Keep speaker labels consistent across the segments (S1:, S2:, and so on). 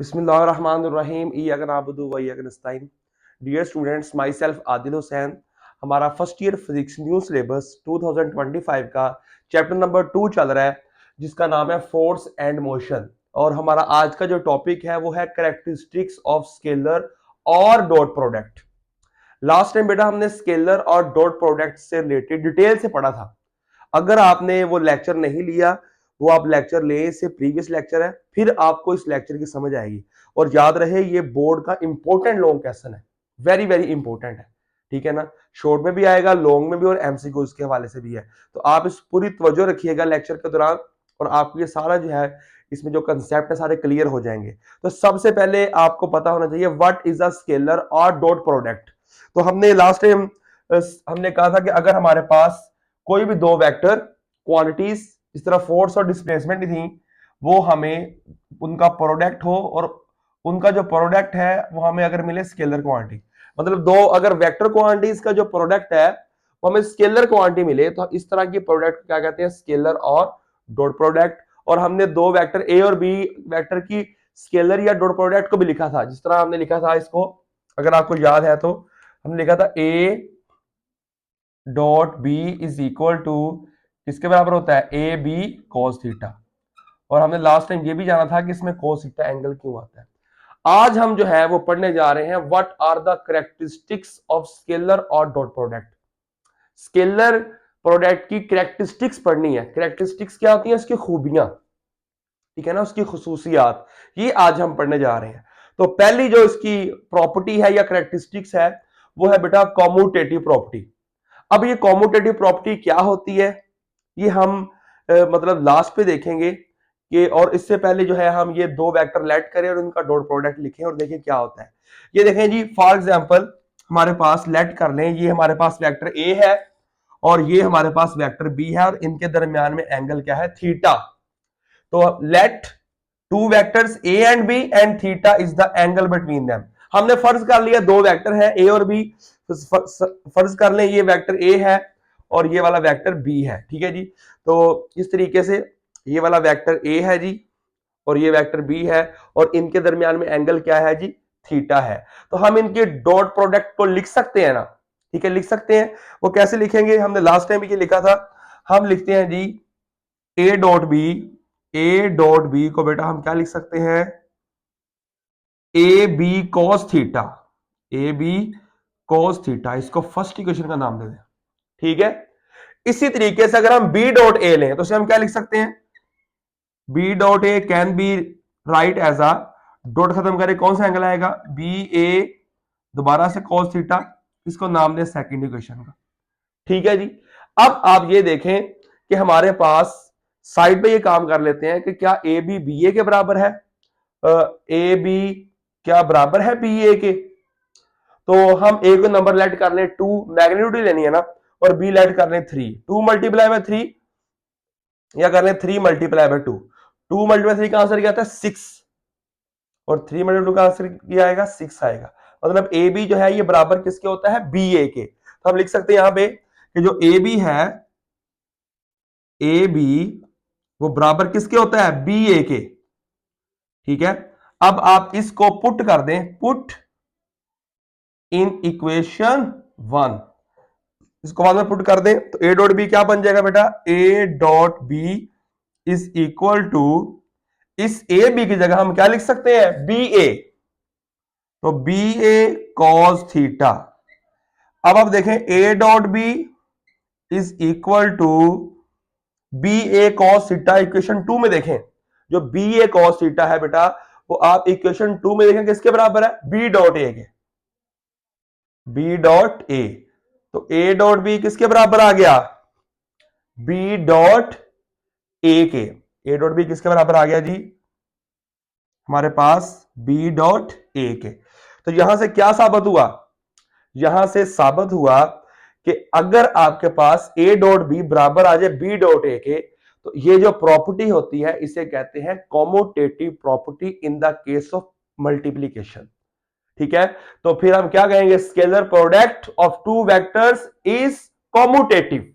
S1: बिस्मिल्लाहिर्रहमानिर्रहीम इय्याका नअबुदु व इय्याका नस्तईन। Dear students, myself Adil Hussain. हमारा first year physics new syllabus 2025 का चैप्टर नंबर 2 चल रहा है, जिसका नाम है फोर्स एंड मोशन। और हमारा आज का जो टॉपिक है वो है कैरेक्टरिस्टिक्स ऑफ स्केलर और डॉट प्रोडक्ट। लास्ट टाइम बेटा हमने स्केलर और डॉट प्रोडक्ट से रिलेटेड डिटेल से पढ़ा था। अगर आपने वो लेक्चर नहीं लिया, वो आप लेक्चर ले, इससे प्रीवियस लेक्चर है, फिर आपको इस लेक्चर की समझ आएगी। और याद रहे ये बोर्ड का इंपॉर्टेंट लॉन्ग क्वेश्चन है, वेरी वेरी इंपॉर्टेंट है, ठीक है ना। शॉर्ट में भी आएगा, लॉन्ग में भी, और एमसीक्यू इसके हवाले से भी है। तो आप इस पूरी तवज्जो रखिएगा लेक्चर के दौरान, और आपको ये सारा जो है इसमें जो कंसेप्ट है सारे क्लियर हो जाएंगे। तो सबसे पहले आपको पता होना चाहिए व्हाट इज अ स्केलर और डॉट प्रोडक्ट। तो हमने लास्ट टाइम हमने कहा था कि अगर हमारे पास कोई भी दो वेक्टर क्वांटिटीज इस तरह फोर्स और डिस्प्लेसमेंट थी, वो हमें उनका प्रोडक्ट हो, और उनका जो प्रोडक्ट है वो हमें अगर मिले स्केलर क्वांटिटी, मतलब दो अगर वेक्टर क्वांटिटीज का जो प्रोडक्ट है वो हमें स्केलर क्वांटिटी मिले, तो इस तरह की प्रोडक्ट क्या कहते हैं, स्केलर और डॉट प्रोडक्ट। और हमने दो वेक्टर ए और बी वेक्टर की स्केलर या डॉट प्रोडक्ट को भी लिखा था, जिस तरह हमने लिखा था इसको, अगर आपको याद है तो हमने लिखा था A dot B is equal to किसके बराबर होता है, ए बी कॉस थीटा। और हमने लास्ट टाइम ये भी जाना था कि इसमें कॉस थीटा एंगल क्यों आता है। आज हम जो है वो पढ़ने जा रहे हैं what are the characteristics of scalar और डॉट प्रोडक्ट। स्केलर प्रोडक्ट की कैरेक्टरिस्टिक्स पढ़नी है। कैरेक्टरिस्टिक्स क्या होती है, उसकी खूबियां, ठीक है ना, उसकी खुसूसियात, ये आज हम पढ़ने जा रहे हैं। तो पहली जो इसकी प्रॉपर्टी है या कैरेक्टरिस्टिक्स है वो है बेटा कॉम्यूटेटिव प्रॉपर्टी। अब ये कॉम्यूटेटिव प्रॉपर्टी क्या होती है ये हम मतलब लास्ट पे देखेंगे कि, और इससे पहले जो है हम ये दो वेक्टर लेट करें और उनका डॉट प्रोडक्ट लिखें और देखें क्या होता है। ये देखें जी, फॉर एग्जांपल हमारे पास लेट कर लें, ये हमारे पास वेक्टर ए है और ये हमारे पास वेक्टर बी है, और इनके दरमियान में एंगल क्या है, थीटा। तो let two vectors A and B and theta is the angle between them. हमने फर्ज कर लिया दो वेक्टर है ए और बी, फर्ज कर लें ये वेक्टर ए है और ये वाला वेक्टर बी है, ठीक है जी। तो इस तरीके से ये वाला वेक्टर ए है जी और ये वेक्टर बी है, और इनके दरमियान में एंगल क्या है जी, थीटा है। तो हम इनके डॉट प्रोडक्ट को लिख सकते हैं ना, ठीक है, लिख सकते हैं। वो कैसे लिखेंगे, हमने लास्ट टाइम भी ये लिखा था। हम लिखते हैं जी A dot B, A dot B को बेटा हम क्या लिख सकते हैं, A B cos theta, A B cos theta, इसको फर्स्ट इक्वेशन का नाम दे दें, ठीक है। इसी तरीके से अगर हम बी डॉट ए लें तो उसे हम क्या लिख सकते हैं, B dot A can be write as a, dot खत्म करें कौन सा एंगल आएगा, बी ए दोबारा से कॉस थीटा, इसको नाम दें सेकंड इक्वेशन का, ठीक है जी। अब आप ये देखें कि हमारे पास साइड पे ये काम कर लेते हैं कि क्या ए बी बी ए के बराबर है, ए बी क्या बराबर है बी ए के। तो हम ए को नंबर लेट कर लें 2, मैग्नीट्यूड लेनी है ना, और बी लेट कर लें 3, 2 मल्टीप्लाई बाय 3 या कर लें 3 मल्टीप्लाई बाय 2, 2 मल्टीप्लाई 3 का आंसर क्या आता है 6, और 3 मल्टीप्लाई 2 का आंसर क्या आएगा 6 आएगा। मतलब ए बी जो है ये बराबर किसके होता है, बी ए के। तो हम लिख सकते हैं यहां पे कि जो ए बी है, ए बी वो बराबर किसके होता है, बी ए के, ठीक है। अब आप इसको पुट कर दें, पुट इन इक्वेशन 1, इसको बाद में पुट कर दें तो ए डॉट बी क्या बन जाएगा बेटा, A dot B is equal to, इस ए बी की जगह हम क्या लिख सकते हैं, बी ए, तो बी ए कॉस थीटा। अब आप देखें A dot B is equal to B A cos theta, equation 2 में देखें जो बी ए कॉस थीटा है बेटा, वो आप इक्वेशन 2 में देखें किसके बराबर है, बी डॉट ए के, बी डॉट ए। तो ए डॉट बी किसके बराबर आ गया, बी डॉट ए के। ए डॉट बी किसके बराबर आ गया जी, हमारे पास बी डॉट ए के। तो यहां से क्या साबित हुआ, यहां से साबित हुआ कि अगर आपके पास ए डॉट बी बराबर आ जाए बी डॉट ए के, तो ये जो प्रॉपर्टी होती है इसे कहते हैं commutative property in the case of multiplication, ठीक है। तो फिर हम क्या कहेंगे, scalar product of two vectors is commutative,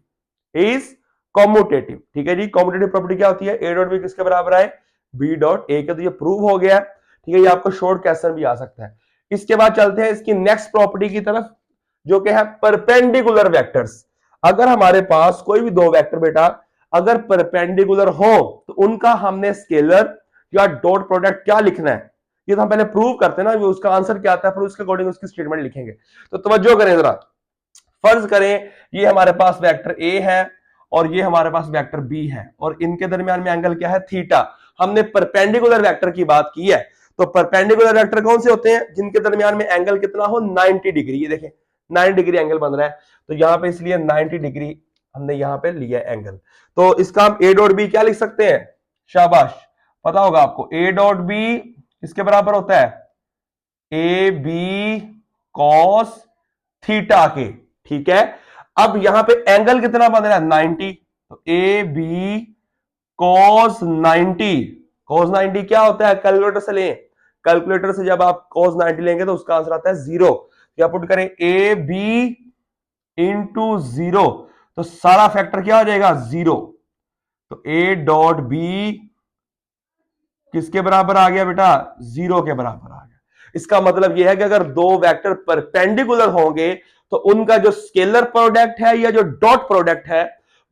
S1: is commutative, ठीक है जी। कॉम्यूटेटिव प्रॉपर्टी क्या होती है, ए डॉट बी किसके बराबर आए, बी डॉट ए के। तो ये प्रूव हो गया, ठीक है, ये आपको शॉर्ट क्वेश्चन भी आ सकता है। इसके बाद चलते हैं इसकी नेक्स्ट प्रॉपर्टी की तरफ, जो कि है परपेंडिकुलर वेक्टर्स। अगर हमारे पास कोई भी दो वेक्टर बेटा अगर परपेंडिकुलर हो तो उनका हमने स्केलर या डॉट प्रोडक्ट क्या लिखना है, ये तो हम पहले प्रूव करते हैं ना, उसका आंसर क्या आता है, फिर उसके अकॉर्डिंग उसकी स्टेटमेंट लिखेंगे। तो तवज्जो करें जरा, फर्ज करें ये हमारे पास वेक्टर ए है और ये हमारे पास वेक्टर बी है और इनके दरमियान में एंगल क्या है, थीटा। हमने परपेंडिकुलर वेक्टर की बात की है, तो परपेंडिकुलर वेक्टर कौन से होते हैं, जिनके दरमियान में एंगल कितना हो, 90 डिग्री। ये देखें 90 डिग्री एंगल बन रहा है, तो यहां पे इसलिए 90 डिग्री हमने यहां पे लिया एंगल। तो इसका हम ए डॉट बी क्या लिख सकते हैं, शाबाश, पता होगा आपको, ए डॉट बी किसके बराबर होता है, ए बी कॉस थीटा के। ठीक है, अब यहां पे एंगल कितना बन रहा है, 90, तो ए बी कॉस 90। कॉस 90 क्या होता है, कैलकुलेटर से लें, कैलकुलेटर से जब आप कॉस 90 लेंगे तो उसका आंसर आता है 0। क्या पुट करें, ए बी इंटू 0, तो सारा फैक्टर क्या हो जाएगा, 0। तो ए डॉट बी किसके बराबर आ गया बेटा, 0 के बराबर आ गया। इसका मतलब यह है कि अगर दो वेक्टर परपेंडिकुलर होंगे तो उनका जो स्केलर प्रोडक्ट है या जो डॉट प्रोडक्ट है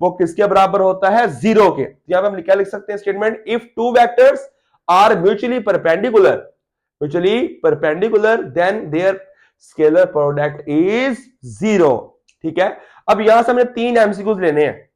S1: वो किसके बराबर होता है, 0 के। यहां पे हम क्या लिख सकते हैं statement, if two vectors are mutually perpendicular then their scalar product is 0। ठीक है, अब यहां से हमने 3 एमसीक्यूज लेने हैं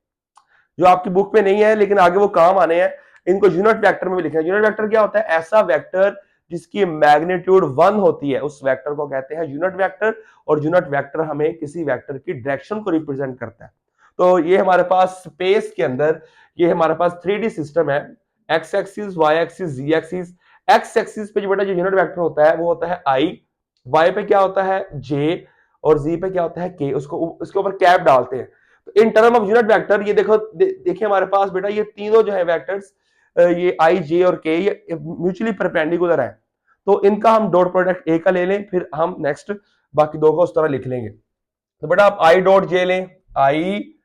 S1: जो आपकी बुक में नहीं है लेकिन आगे वो काम आने हैं। इनको यूनिट वेक्टर में भी लिखना है। यूनिट वेक्टर क्या होता है, ऐसा वेक्टर जिसकी मैग्नीट्यूड 1 होती है, उस वेक्टर को कहते हैं यूनिट वेक्टर। और यूनिट वेक्टर हमें किसी वेक्टर की डायरेक्शन को रिप्रेजेंट करता है। तो ये हमारे पास स्पेस के अंदर ये हमारे पास 3D सिस्टम है, एक्स एक्सिस, वाई एक्सिस, जी एक्सिस। एक्स एक्सिस पे जो बेटा जो यूनिट वेक्टर होता है वो होता है आई, वाई पे क्या होता है जे, और जी पे क्या होता है के। उसको उसके ऊपर कैप डालते हैं। तो in term of unit vector ये देखो देखिए हमारे पास बेटा ये तीनों जो है वेक्टर्स, ये आई जे और के, ये म्यूचुअली परपेंडिकुलर है। तो इनका हम डॉट प्रोडक्ट ए का ले लें, फिर हम नेक्स्ट बाकी दो को उस तरह लिख लेंगे। तो बेटा आप आई डॉट जे लें, I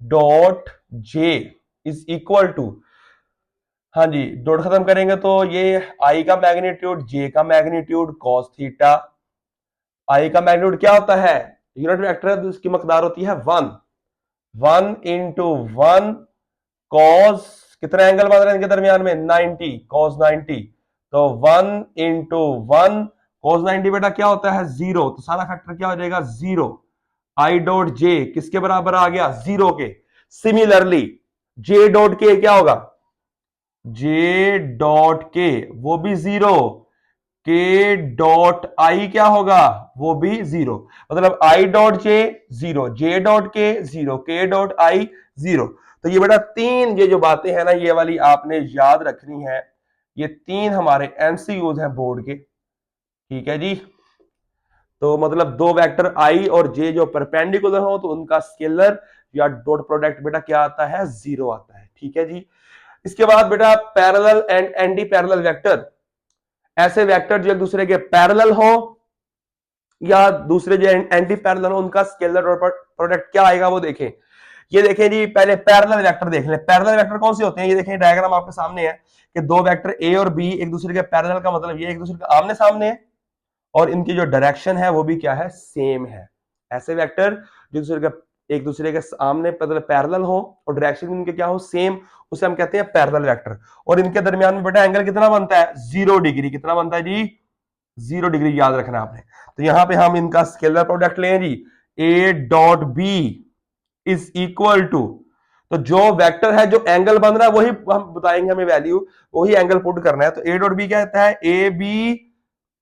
S1: dot J is equal to, हाँ जी, डॉट खत्म करेंगे तो ये आई का मैग्नीट्यूड जे का मैग्नीट्यूड कॉस थीटा। आई का मैग्नीट्यूड क्या होता है, यूनिट वेक्टर है तो इसकी मकदार होती है 1, 1 इंटू 1 कॉस, कितना एंगल बन रहा है इनके दरमियान में, 90, कॉस 90। तो 1 इंटू 1 कॉस 90 बेटा क्या होता है, 0, तो सारा फैक्टर क्या हो जाएगा, 0। आई डॉट जे किसके बराबर आ गया, 0 के। सिमिलरली जे डॉट के क्या होगा, जे डॉट के वो भी 0, के डॉट आई क्या होगा, वो भी 0। मतलब आई डॉट जे 0, जे डॉट के 0, के डॉट आई 0। तो ये बेटा तीन ये जो बातें हैं ना ये वाली आपने याद रखनी है। ये तीन हमारे एमसीक्यूज हैं बोर्ड के। ठीक है जी, तो मतलब दो वेक्टर आई और जे जो परपेंडिकुलर हो तो उनका स्केलर या डॉट प्रोडक्ट बेटा क्या आता है, 0 आता है। ठीक है जी, इसके बाद बेटा parallel and anti parallel vector, ऐसे वेक्टर जो एक दूसरे के पैरेलल हो या दूसरे जो एंटी पैरेलल हो उनका स्केलर प्रोडक्ट क्या आएगा वो देखें। ये देखें जी, पहले पैरेलल वेक्टर देख लें। पैरेलल वेक्टर कौन से होते हैं, ये देखें डायग्राम आपके सामने है कि दो वेक्टर ए और बी एक दूसरे के पैरेलल का मतलब ये एक दूसरे के आमने सामने है और इनकी जो डायरेक्शन है वो भी क्या है, सेम है। ऐसे वेक्टर जो दूसरे के एक दूसरे के सामने मतलब पैरेलल हो और डायरेक्शन इनके क्या हो, सेम, उसे हम कहते हैं पैरेलल वेक्टर। और इनके दरमियान में बेटा एंगल कितना बनता है, 0 डिग्री। कितना बनता है जी, 0 डिग्री, याद रखना आपने। तो यहां पे हम इनका स्केलर प्रोडक्ट लें जी, A dot B is equal to, तो जो वेक्टर है जो एंगल बन रहा है वही हम बताएंगे हमें वैल्यू, वही एंगल पुट करना है। तो ए डॉट बी क्या कहता है, ए बी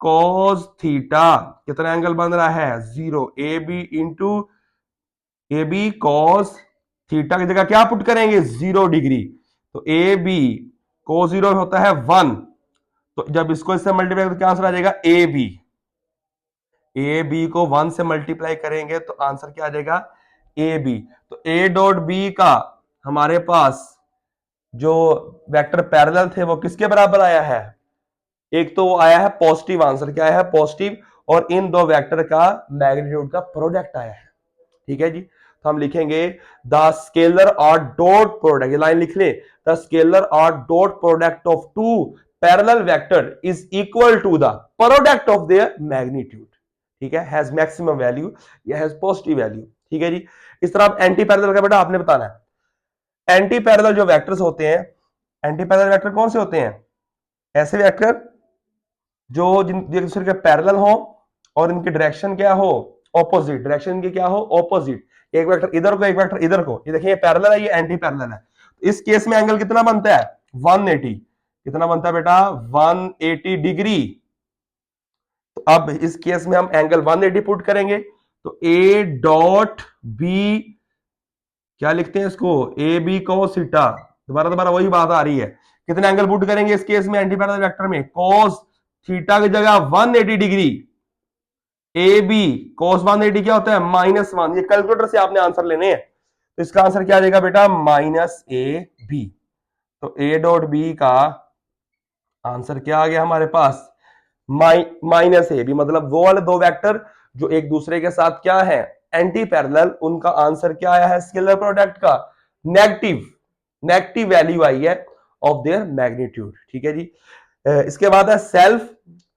S1: कॉस थीटा। कितना एंगल बन रहा है, 0, A B into A B cos theta की जगह क्या पुट करेंगे, 0 डिग्री। तो ए बी कॉस 0 होता है 1, तो जब इसको इससे मल्टीप्लाई तो क्या आंसर आ जाएगा, ए बी। ए बी को 1 से मल्टीप्लाई करेंगे तो आंसर क्या आ जाएगा, ए बी। तो ए डॉट बी का हमारे पास जो वेक्टर पैरेलल थे वो किसके बराबर आया है, एक तो वो आया है पॉजिटिव, आंसर क्या आया है, पॉजिटिव। और इन दो वेक्टर का मैग्नीट्यूड का प्रोडक्ट आया है। ठीक है जी, तो हम लिखेंगे द स्केलर और डॉट प्रोडक्ट, ये लाइन लिख ले, द स्केलर और dot product of two parallel vector is equal to the product of their magnitude, ठीक है, हैज मैक्सिमम वैल्यू या हैज पॉजिटिव वैल्यू, ठीक है जी। इस तरह आप एंटी पैरेलल का बेटा आपने बताना है। एंटी पैरेलल जो वेक्टर्स होते हैं, एंटी पैरेलल वेक्टर कौन से होते हैं? ऐसे वेक्टर जो एक दूसरे के पैरेलल हो और इनकी डायरेक्शन क्या हो, ऑपोजिट, डायरेक्शन की क्या हो, ऑपोजिट, एक वेक्टर इधर को एक वेक्टर इधर को, ये देखिए पैरेलल है, ये एंटी पैरेलल है। इस केस में एंगल कितना बनता है? 180। कितना बनता है बेटा? 180 डिग्री। तो अब इस केस में हम एंगल 180 पुट करेंगे, तो ए डॉट बी, क्या लिखते हैं इसको, ए बी cos थीटा। दोबारा दोबारा वही बात आ रही है, कितने एंगल पुट करेंगे इस केस में एंटी पैरेलल वेक्टर में? cos थीटा की जगह 180 डिग्री, ए बी cos 180 क्या होता है? -1। ये कैलकुलेटर से आपने आंसर लेने हैं, तो इसका आंसर क्या आ जाएगा बेटा? -AB। तो ए डॉट बी का आंसर क्या आ गया हमारे पास? -AB। मतलब वो वाले दो वेक्टर जो एक दूसरे के साथ क्या है, एंटी पैरेलल, उनका आंसर क्या आया है स्केलर प्रोडक्ट का? नेगेटिव, नेगेटिव वैल्यू आई है ऑफ देयर मैग्नीट्यूड, ठीक है जी। इसके बाद है सेल्फ।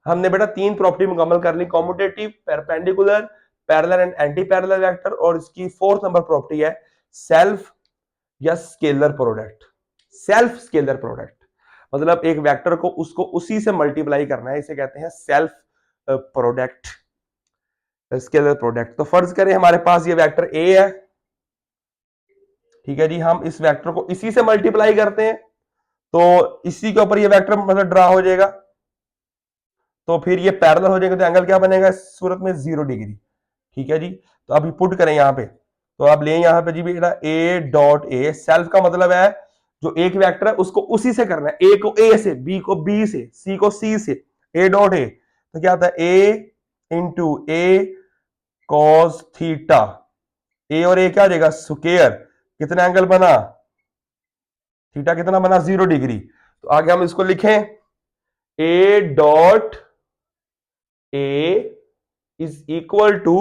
S1: हमने बेटा तीन प्रॉपर्टी मुकम्मल कर ली, commutative, perpendicular, parallel and anti parallel vector, और इसकी फोर्थ नंबर प्रॉपर्टी है सेल्फ या scalar product. Self scalar product मतलब एक वेक्टर को उसको उसी से मल्टीप्लाई करना है, इसे कहते हैं सेल्फ प्रोडक्ट, स्केलर प्रोडक्ट। तो फर्ज करें हमारे पास ये वेक्टर ए है, ठीक है जी, हम इस वेक्टर को इसी से मल्टीप्लाई करते हैं, तो इसी के ऊपर ये वेक्टर मतलब ड्रा हो जाएगा, तो फिर ये पैरेलल हो जाएगा, तो एंगल क्या बनेगा इस सूरत में? 0 डिग्री, ठीक है जी। तो अभी पुट करें यहां पे, तो आप लें यहां पे जी बेटा ए डॉट ए, सेल्फ का मतलब है जो एक वेक्टर है उसको उसी से करना है, ए को ए से, बी को बी से, सी को सी से, ए डॉट ए, तो क्या आता है? ए इंटू ए कॉस थीटा, ए और ए क्या हो जाएगा? स्क्वायर। कितना एंगल बना? थीटा कितना बना? 0 डिग्री। तो आगे हम इसको लिखें, A dot A is equal to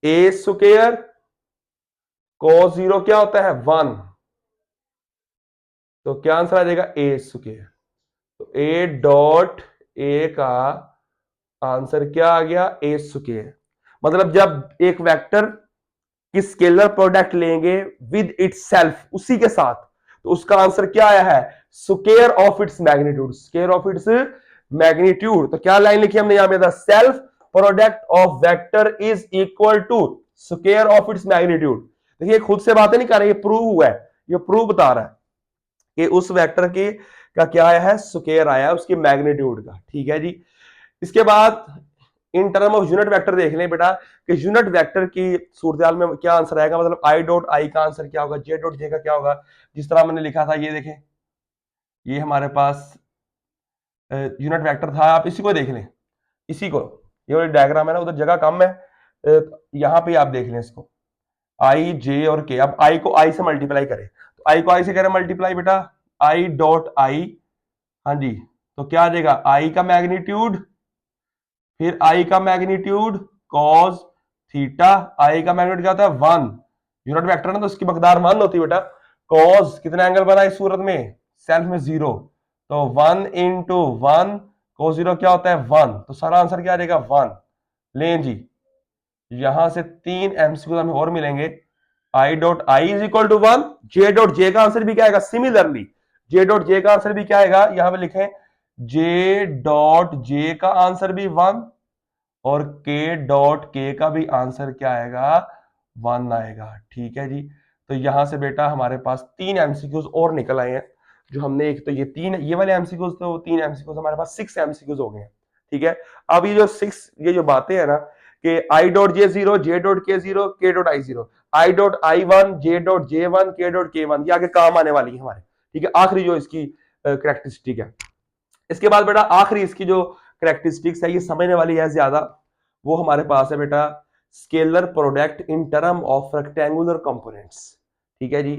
S1: A square cos 0 क्या होता है? 1। तो क्या आंसर आ जाएगा? A square. तो ए डॉट ए का आंसर क्या आ गया? A square. मतलब जब एक वेक्टर की स्केलर प्रोडक्ट लेंगे विद इटसेल्फ, उसी के साथ, तो उसका आंसर क्या आया है? Square of its magnitude, square of its magnitude. तो क्या लाइन लिखी हमने यहां पे? The self product of vector is equal to square of its magnitude. देखिए खुद से बातें नहीं कर रहे, ये प्रूव हुआ है, ये प्रूव बता रहा है कि उस वेक्टर की का क्या आया है? स्क्वायर आया है उसकी मैग्नीट्यूड का, ठीक है जी। इसके बाद in term of unit vector देख लें बेटा कि यूनिट वेक्टर की सूरत में क्या आंसर आएगा, मतलब आई डॉट आई का आंसर क्या होगा, जे डॉट जे का क्या होगा। जिस तरह मैंने लिखा था, ये देखें, ये हमारे पास यूनिट वेक्टर था, आप इसी को देख लें, इसी को, ये वाली डायग्राम है ना, उधर जगह कम है, यहां पे आप देख लें इसको, आई जे और के। अब आई को आई से मल्टीप्लाई करें, तो आई को आई से करें मल्टीप्लाई बेटा, आई डॉट आई, हाँ जी, तो क्या आ जाएगा? आई का मैग्नीट्यूड, फिर आई का मैग्नीट्यूड cos थीटा, आई का मैग्नीट्यूड क्या होता है? 1। यूनिट वेक्टर ना, तो उसकी मकदार 1 होती है बेटा। cos कितना एंगल बना इस सूरत में? सेल्फ में 0, तो 1 इंटू 1, cos 0 क्या होता है? 1। तो सारा आंसर क्या आ जाएगा? 1। लें जी, यहां से 3 एमसीक्यू हमें और मिलेंगे। I dot I is equal to 1, J dot J का आंसर भी क्या आएगा? सिमिलरली जे डॉट जे का आंसर भी क्या आएगा? यहां पे लिखें, जे डॉट जे का आंसर भी 1, और के डॉट के का भी आंसर क्या आएगा? 1 आएगा, ठीक है जी। तो यहां से बेटा हमारे पास 3 एमसीक्यूज और निकल आए हैं, जो हमने एक तो ये 3, ये वाले एमसीक्यूज, तो 3 एमसीक्यूज हमारे पास 6 एमसीक्यूज हो गए हैं, ठीक है। अब ये जो 6 ये जो बातें हैं ना कि आई डॉट जे 0, जे डॉट के 0, के डॉट आई 0, आई डॉट आई 1, जे डॉट जे 1, के डॉट के 1, ये आगे काम आने वाली है हमारे, ठीक है। आखिरी जो इसकी करेक्टरिस्टिक है, इसके बाद बेटा आखिरी इसकी जो करेक्टरिस्टिक्स है, ये समझने वाली है ज्यादा, वो हमारे पास है बेटा scalar product in term of rectangular components, ठीक है जी।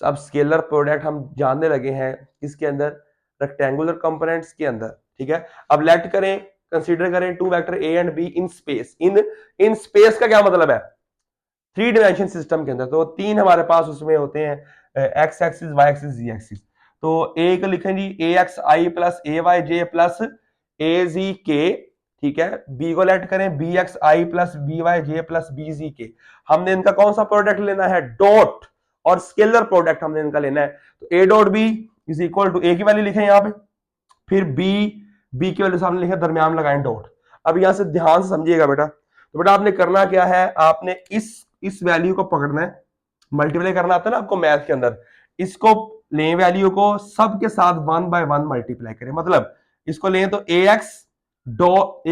S1: अब स्केलर प्रोडक्ट हम जानने लगे हैं इसके अंदर, रेक्टेंगुलर कंपोनेंट्स के अंदर, ठीक है। अब लेट करें, कंसीडर करें two vector A and B in space. In space का क्या मतलब है? 3 डायमेंशन सिस्टम के अंदर, तो 3 हमारे पास उसमें होते हैं, एक्स एक्सिस, वाई एक्सिस, जी एक्सिस। तो ए को लिखें जी ए x I plus A Y J plus A जी के, ठीक है। बी को लेट करें बी एक्स आई प्लस बी वाई जे प्लस बी जी के। हमने इनका कौन सा प्रोडक्ट लेना है, डॉट और स्केलर प्रोडक्ट हमने इनका लेना है। तो A dot B is equal to A की वैल्यू लिखें यहां पे, फिर बी की वैल्यू सामने लिखे, दरमियान लगाएं डॉट। अब यहां से ध्यान से समझिएगा बेटा, तो बेटा आपने करना क्या है, आपने इस वैल्यू को पकड़ना है, मल्टीप्लाई करना आता है ना आपको मैथ के अंदर, इसको लें वैल्यू को सबके साथ 1 बाय 1 मल्टीप्लाई करें। मतलब इसको लें तो ए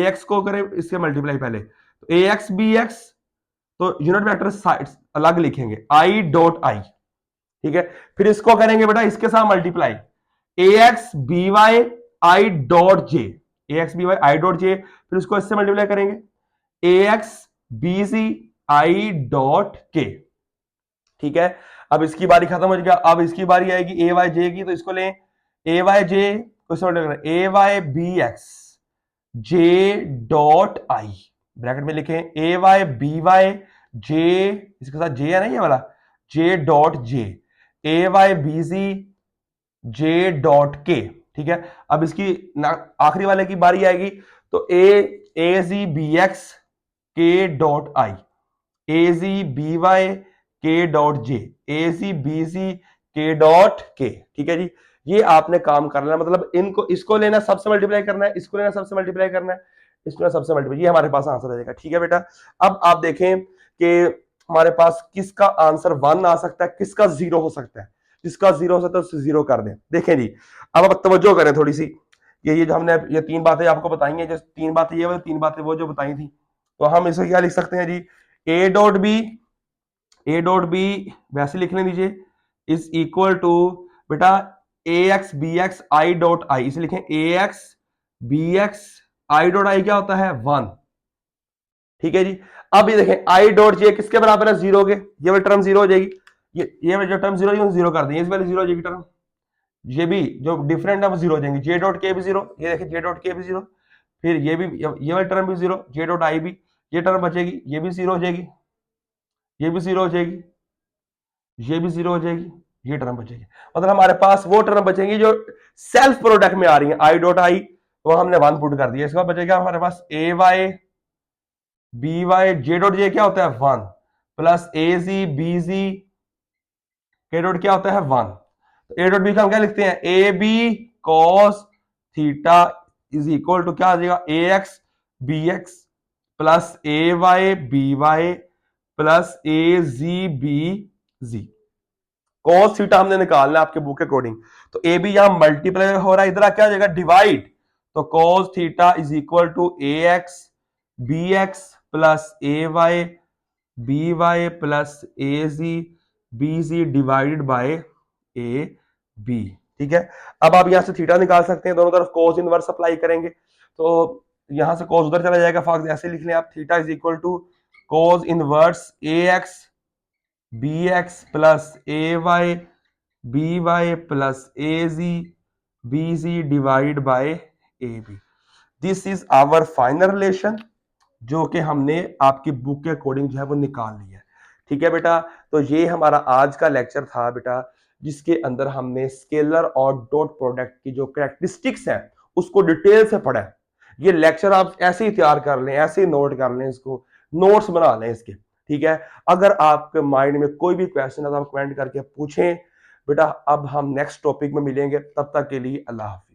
S1: एक्स को करें इससे मल्टीप्लाई पहले, तो ए एक्स बी एक्स, तो यूनिट वेक्टर साइड अलग लिखेंगे आई डॉट आई, ठीक है। फिर इसको करेंगे बेटा इसके साथ multiply, A X B Y I dot J, A X B Y I dot J, फिर उसको इससे मल्टीप्लाई करेंगे A X B C I dot K, ठीक है। अब इसकी बारी खत्म हो गया, अब इसकी बारी आएगी ए वाई जे की, तो इसको लें ए वाई जे को A Y B X J dot I, bracket में लिखें A Y B Y J, इसके साथ जे है ना ये वाला, J dot J, A Y B C J dot K, ठीक है। अब इसकी आखिरी वाले की बारी आएगी, तो ए जी बी एक्स के dot I, A G B Y के dot J, A C B C के डॉट के, ठीक है जी। ये आपने काम करना है, मतलब इनको इसको लेना सबसे मल्टीप्लाई करना है, इसको लेना सबसे मल्टीप्लाई करना है, इसको लेना सबसे मल्टीप्लाई, ये हमारे पास आंसर आ जाएगा, ठीक है बेटा। अब आप देखें कि हमारे पास किसका आंसर 1 आ सकता है, किसका 0 हो सकता है। जिसका 0 हो सकता है उससे 0 कर दें। देखें जी, अब आप तवज्जो करें थोड़ी सी, ये जो हमने ये 3 बातें आपको बताई हैं, जो 3 बातें ये 3 बातें वो जो बताई थी, तो हम इसे क्या लिख सकते हैं जी, ए डॉट बी वैसे लिख लें दीजिए, इज इक्वल टू बेटा A X B X I dot I, इसे लिखें A X B X I dot I क्या होता है 1, ठीक है जी। अब ये देखें आई डॉट जे किसके बराबर है 0 के, ये वाली टर्म 0 हो जाएगी, ये जो टर्म 0 है 0 कर देंगे, इस वाली 0 हो जाएगी टर्म, ये भी जो डिफरेंट है वो 0 हो जाएंगे, जे डॉट के भी 0, ये देखिए जे डॉट के भी 0, फिर ये भी ये वाली टर्म भी 0, जे डॉट आई भी, ये टर्म बचेगी, ये भी 0 हो जाएगी, ये भी 0 हो जाएगी, ये भी 0 हो जाएगी, ये टर्म बचेगी। मतलब हमारे पास वो टर्म बचेंगी जो सेल्फ प्रोडक्ट में आ रही है, आई डॉट आई, वो हमने 1 पुट कर दिया, इसके बाद बचेगा हमारे पास A Y B Y J dot J क्या होता है 1 प्लस ए सी बी सी के डॉट क्या होता है 1, तो ए डॉट बी का हम क्या लिखते हैं, A B cos theta is equal to क्या आ जाएगा, A X B X plus A Y B Y plus A G B G. Cos theta हमने निकालना है आपके बुक के अकॉर्डिंग, तो ए बी यहां मल्टीप्लाई हो रहा है, इधर क्या हो जाएगा डिवाइड, तो cos theta is equal to A X B X plus A Y B Y plus A G B C divided by A B, ठीक है। अब आप यहां से थीटा निकाल सकते हैं, दोनों तरफ cos इनवर्स अप्लाई करेंगे, तो यहां से cos उधर चला जाएगा, फॉर ऐसे लिख लें आप, theta is equal to cos inverse A X B X plus A Y B Y plus A G B C divide by A B. This is our final relation, जो कि हमने आपकी बुक के according जो है वो निकाल लिया है, ठीक है बेटा। तो ये हमारा आज का लेक्चर था बेटा, जिसके अंदर हमने स्केलर और डॉट प्रोडक्ट की जो कैरेक्टरिस्टिक्स हैं उसको डिटेल से पढ़ा है। ये लेक्चर आप ऐसे ही तैयार कर लें, ऐसे ही नोट कर लें, इसको नोट्स बना लें इसके, ठीक है। अगर आपके माइंड में कोई भी क्वेश्चन है तो आप कमेंट करके पूछें बेटा। अब हम नेक्स्ट टॉपिक में मिलेंगे, तब तक के लिए अल्लाह हाफिज।